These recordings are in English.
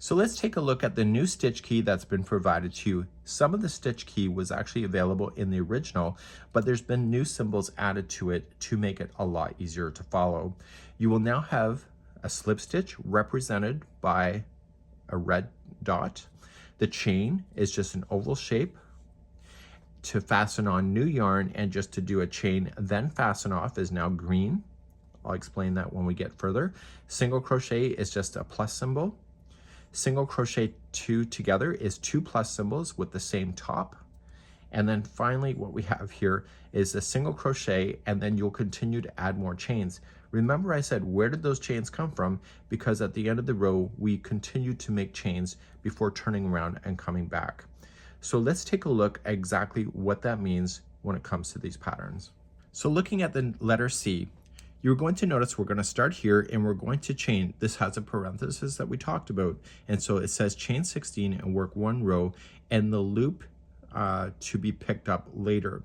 So let's take a look at the new stitch key that's been provided to you. Some of the stitch key was actually available in the original, but there's been new symbols added to it to make it a lot easier to follow. You will now have a slip stitch represented by a red dot. The chain is just an oval shape to fasten on new yarn, and just to do a chain then fasten off is now green. I'll explain that when we get further. Single crochet is just a plus symbol. Single crochet two together is two plus symbols with the same top. And then finally what we have here is a single crochet, and then you'll continue to add more chains. Remember I said, where did those chains come from? Because at the end of the row, we continue to make chains before turning around and coming back. So let's take a look at exactly what that means when it comes to these patterns. So looking at the letter C, you're going to notice we're going to start here and we're going to chain. This has a parenthesis that we talked about. And so it says chain 16 and work one row, and the loop to be picked up later.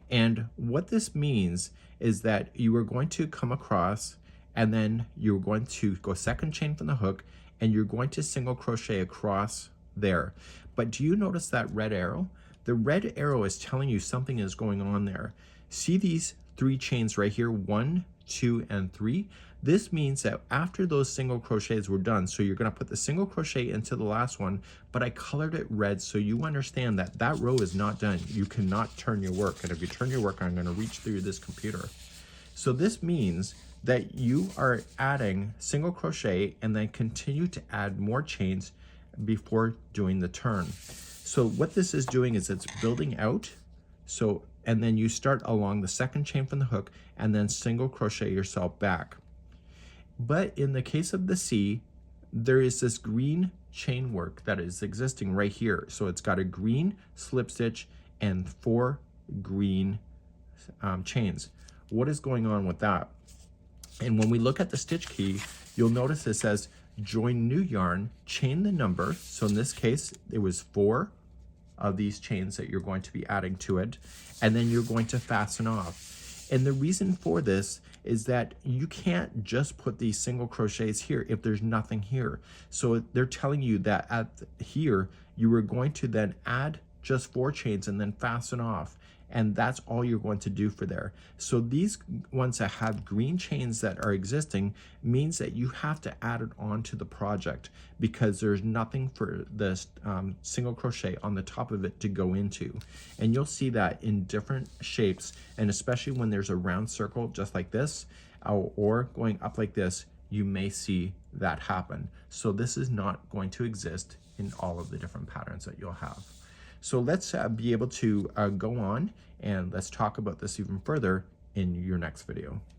And what this means is that you are going to come across, and then you're going to go second chain from the hook, and you're going to single crochet across there. But do you notice that red arrow? The red arrow is telling you something is going on there. See these three chains right here, 1, 2, and 3. This means that after those single crochets were done, so you're going to put the single crochet into the last one, but I colored it red so you understand that that row is not done. You cannot turn your work, and if you turn your work, I'm going to reach through this computer. So this means that you are adding single crochet and then continue to add more chains before doing the turn. So what this is doing is it's building out. So, and then you start along the second chain from the hook and then single crochet yourself back. But in the case of the C, there is this green chain work that is existing right here. So it's got a green slip stitch and 4 green chains. What is going on with that? And when we look at the stitch key, you'll notice it says join new yarn, chain the number. So in this case, it was 4 of these chains that you're going to be adding to it, and then you're going to fasten off. And the reason for this is that you can't just put these single crochets here if there's nothing here. So they're telling you that at here, you were going to then add just 4 chains and then fasten off. And that's all you're going to do for there. So these ones that have green chains that are existing means that you have to add it on to the project, because there's nothing for this single crochet on the top of it to go into. And you'll see that in different shapes, and especially when there's a round circle just like this, or going up like this, you may see that happen. So this is not going to exist in all of the different patterns that you'll have. So let's be able to go on and let's talk about this even further in your next video.